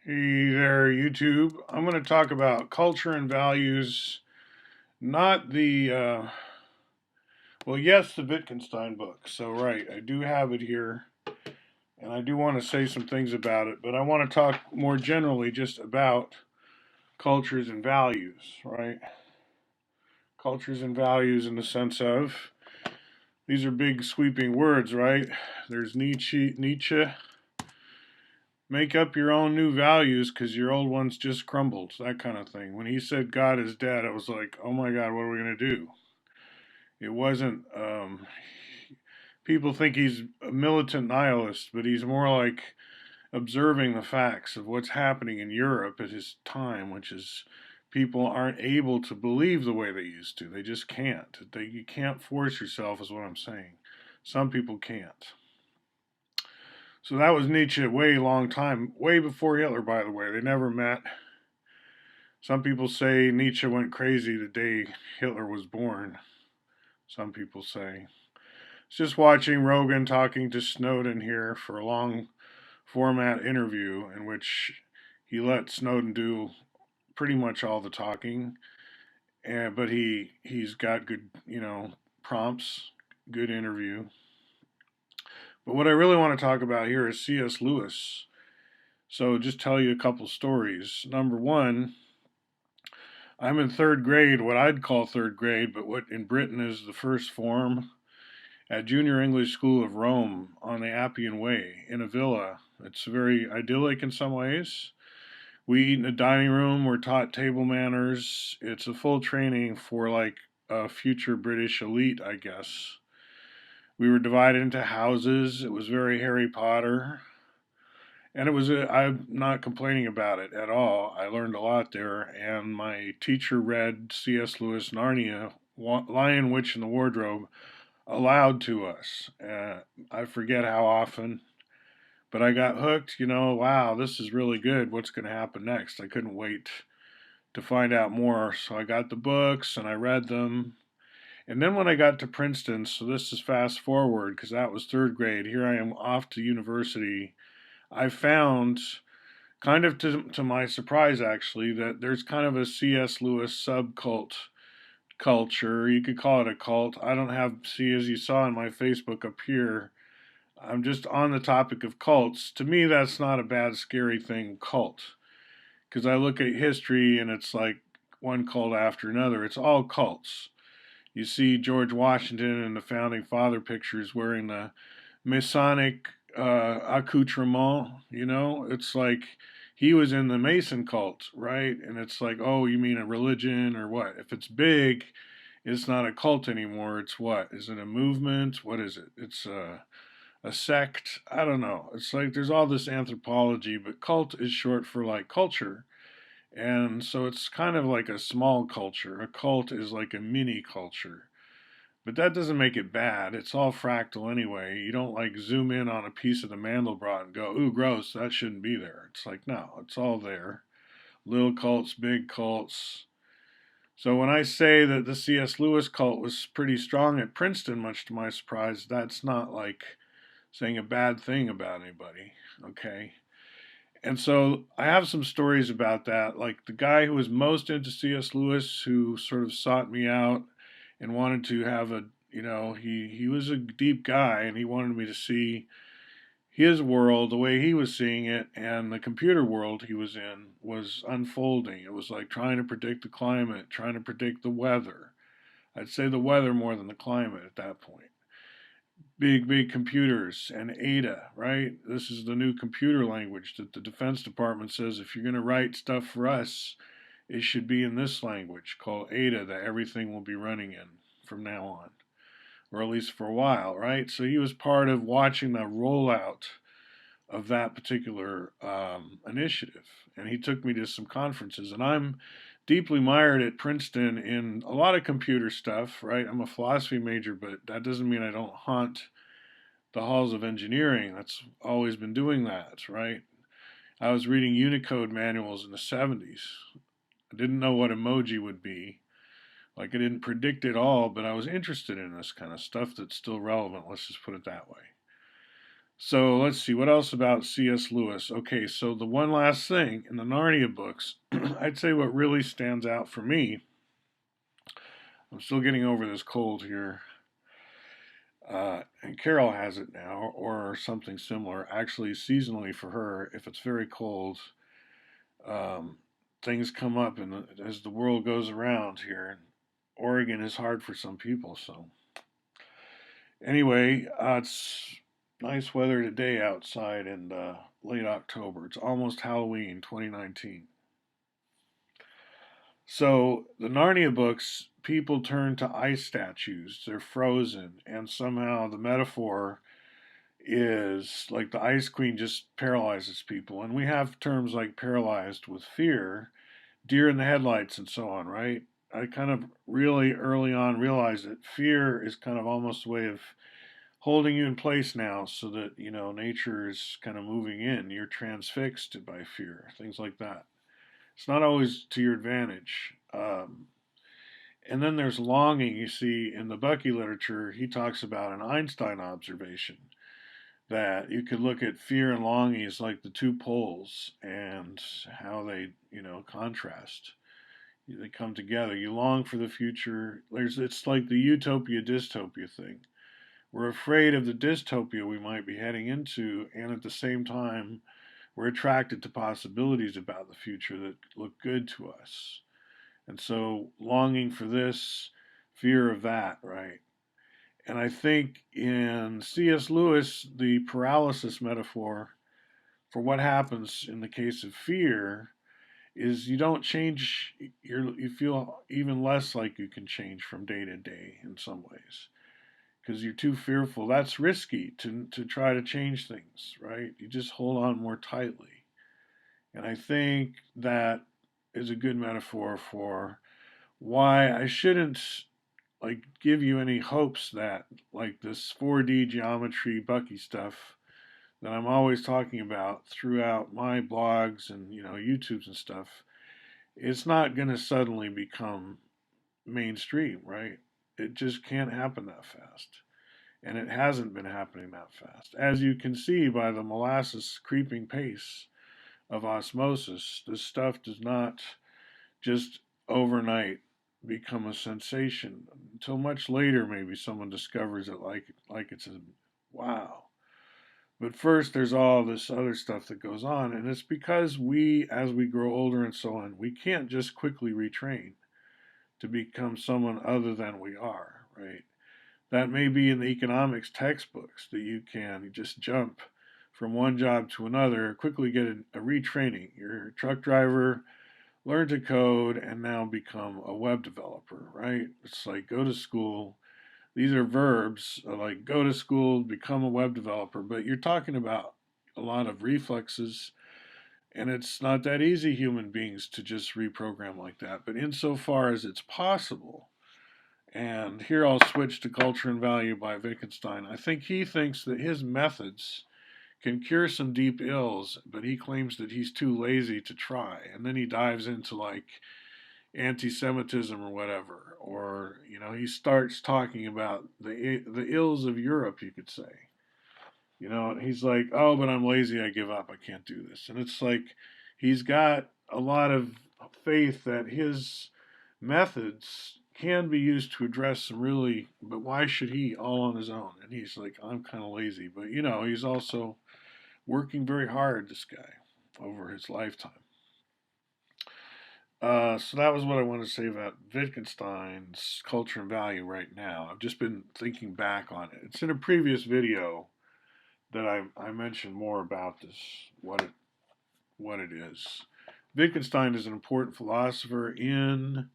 Hey there, YouTube. I'm going to talk about culture and values, not well, yes, the Wittgenstein book. So, right, I do have it here, and I do want to say some things about it, but I want to talk more generally just about cultures and values, right? Cultures and values in the sense of these are big sweeping words, right? There's Nietzsche, make up your own new values because your old ones just crumbled, that kind of thing. When he said God is dead, I was like, oh my God, what are we going to do? It wasn't, people think he's a militant nihilist, but he's more like observing the facts of what's happening in Europe at his time, which is people aren't able to believe the way they used to. They just can't. You can't force yourself, is what I'm saying. Some people can't. So that was Nietzsche way long time, way before Hitler, by the way. They never met. Some people say Nietzsche went crazy the day Hitler was born. Some people say. It's just watching Rogan talking to Snowden here for a long format interview in which he let Snowden do pretty much all the talking, but he's got good prompts, good interview. But what I really want to talk about here is C.S. Lewis. So just tell you a couple stories. Number one, I'm in third grade, what I'd call third grade, but what in Britain is the first form, at Junior English School of Rome on the Appian Way in a villa. It's very idyllic in some ways. We eat in a dining room, we're taught table manners. It's a full training for like a future British elite, I guess. We were divided into houses. It was very Harry Potter. And I'm not complaining about it at all. I learned a lot there, and my teacher read C.S. Lewis' Narnia, Lion, Witch, and the Wardrobe, aloud to us. I forget how often, but I got hooked. Wow, this is really good. What's going to happen next? I couldn't wait to find out more. So I got the books and I read them. And then when I got to Princeton, so this is fast forward because that was third grade, here I am off to university. I found, kind of to my surprise actually, that there's kind of a C.S. Lewis subcult culture. You could call it a cult. I don't have, see, as you saw in my Facebook up here, I'm just on the topic of cults. To me, that's not a bad, scary thing, cult. Because I look at history and it's like one cult after another. It's all cults. You see George Washington in the founding father pictures wearing the Masonic accoutrement, It's like he was in the Mason cult, right? And it's like, oh, you mean a religion or what? If it's big, it's not a cult anymore. It's what? Is it a movement? What is it? It's a sect. I don't know. It's like there's all this anthropology, but cult is short for like culture. And so it's kind of like a small culture. A cult is like a mini culture. But that doesn't make it bad. It's all fractal anyway. You don't like zoom in on a piece of the Mandelbrot and go, ooh, gross, that shouldn't be there. It's like, no, it's all there. Little cults, big cults. So when I say that the C.S. Lewis cult was pretty strong at Princeton, much to my surprise, that's not like saying a bad thing about anybody, okay? And so I have some stories about that. Like the guy who was most into C.S. Lewis, who sort of sought me out and wanted to have he was a deep guy and he wanted me to see his world the way he was seeing it, and the computer world he was in was unfolding. It was like trying to predict the climate, trying to predict the weather. I'd say the weather more than the climate at that point. Big computers and Ada, right? This is the new computer language that the Defense Department says if you're going to write stuff for us, it should be in this language called Ada that everything will be running in from now on, or at least for a while, right? So he was part of watching the rollout of that particular initiative. And he took me to some conferences. And I'm deeply mired at Princeton in a lot of computer stuff, right? I'm a philosophy major, but that doesn't mean I don't haunt the halls of engineering. That's always been doing that, right? I was reading Unicode manuals in the 70s. I didn't know what emoji would be. Like I didn't predict it all, but I was interested in this kind of stuff that's still relevant. Let's just put it that way. So let's see, what else about C.S. Lewis? Okay, so the one last thing in the Narnia books, I'd say what really stands out for me, I'm still getting over this cold here, and Carol has it now, or something similar. Actually, seasonally for her, if it's very cold, um, things come up, and as the world goes around here, Oregon is hard for some people. So anyway, it's nice weather today outside in late October. It's almost Halloween 2019. So the Narnia books, people turn to ice statues. They're frozen, and somehow the metaphor is like the Ice Queen just paralyzes people. And we have terms like paralyzed with fear, deer in the headlights, and so on, right? I kind of really early on realized that fear is kind of almost a way of holding you in place now so that, nature is kind of moving in. You're transfixed by fear, things like that. It's not always to your advantage. And then there's longing. You see, in the Bucky literature, he talks about an Einstein observation that you could look at fear and longing as like the two poles and how they, contrast. They come together. You long for the future. It's like the utopia dystopia thing. We're afraid of the dystopia we might be heading into, and at the same time, we're attracted to possibilities about the future that look good to us. And so, longing for this, fear of that, right? And I think in C.S. Lewis, the paralysis metaphor for what happens in the case of fear is you don't change, you feel even less like you can change from day to day in some ways because you're too fearful. That's risky to try to change things, right? You just hold on more tightly. And I think that is a good metaphor for why I shouldn't like give you any hopes that like this 4D geometry Bucky stuff that I'm always talking about throughout my blogs and YouTubes and stuff, it's not going to suddenly become mainstream, right? It just can't happen that fast. And it hasn't been happening that fast. As you can see by the molasses creeping pace of osmosis, this stuff does not just overnight become a sensation until much later. Maybe someone discovers it like it's a wow. But first, there's all this other stuff that goes on, and it's because we, as we grow older and so on, we can't just quickly retrain to become someone other than we are, right? That may be in the economics textbooks that you can just jump from one job to another, quickly get a retraining. You're a truck driver, learn to code, and now become a web developer, right? It's like go to school. These are verbs like go to school, become a web developer, but you're talking about a lot of reflexes, and it's not that easy, human beings, to just reprogram like that. But insofar as it's possible, and here I'll switch to Culture and Value by Wittgenstein. I think he thinks that his methods can cure some deep ills, but he claims that he's too lazy to try. And then he dives into like anti-Semitism or whatever, or he starts talking about the ills of Europe, you could say. He's like, oh, but I'm lazy, I give up, I can't do this, and it's like he's got a lot of faith that his methods can be used to address some really, but why should he all on his own? And he's like, I'm kind of lazy, but he's also working very hard, this guy, over his lifetime. So that was what I wanted to say about Wittgenstein's Culture and Value right now. I've just been thinking back on it. It's in a previous video that I mentioned more about this, what it is. Wittgenstein is an important philosopher in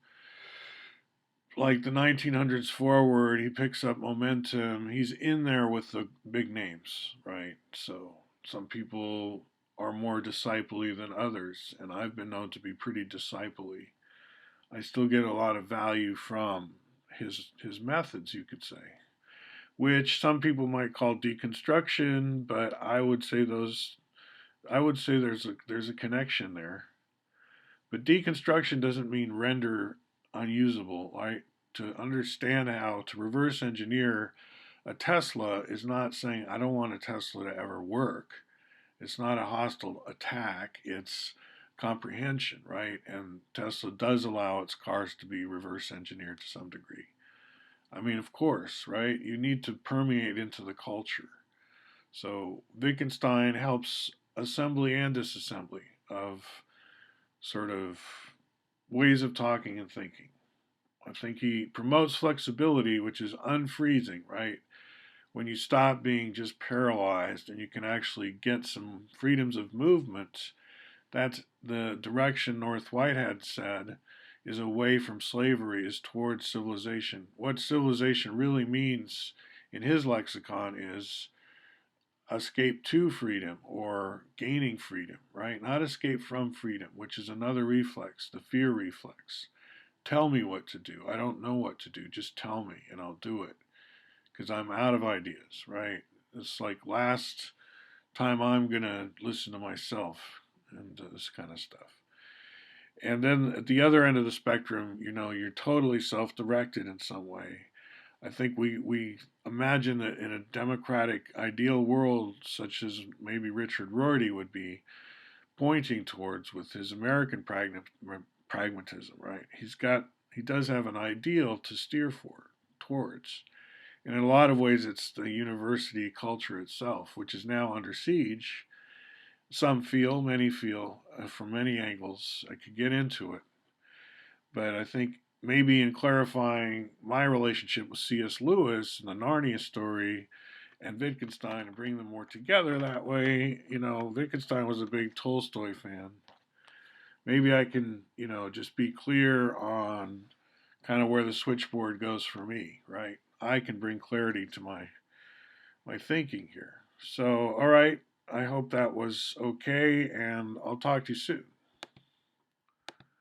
like the 1900s forward. He picks up momentum. He's in there with the big names, right? So some people are more disciple-y than others, and I've been known to be pretty disciple-y. I still get a lot of value from his methods, you could say, which some people might call deconstruction, but I would say there's a connection there. But deconstruction doesn't mean render unusable, right? To understand how to reverse engineer A Tesla is not saying, I don't want a Tesla to ever work. It's not a hostile attack, it's comprehension, right? And Tesla does allow its cars to be reverse engineered to some degree. I mean, of course, right? You need to permeate into the culture. So Wittgenstein helps assembly and disassembly of sort of ways of talking and thinking. I think he promotes flexibility, which is unfreezing, right? When you stop being just paralyzed and you can actually get some freedoms of movement, that's the direction North Whitehead said is away from slavery, is towards civilization. What civilization really means in his lexicon is escape to freedom or gaining freedom, right? Not escape from freedom, which is another reflex, the fear reflex. Tell me what to do. I don't know what to do. Just tell me and I'll do it because I'm out of ideas, right? It's like last time I'm going to listen to myself and this kind of stuff. And then at the other end of the spectrum, you're totally self directed in some way. I think we imagine that in a democratic ideal world, such as maybe Richard Rorty would be pointing towards with his American pragmatism, right? He does have an ideal to steer towards. And in a lot of ways, it's the university culture itself, which is now under siege. Some feel, many feel, from many angles. I could get into it. But I think maybe in clarifying my relationship with C.S. Lewis and the Narnia story and Wittgenstein and bring them more together that way, Wittgenstein was a big Tolstoy fan. Maybe I can, just be clear on kind of where the switchboard goes for me, right? I can bring clarity to my thinking here. So, all right, I hope that was okay, and I'll talk to you soon.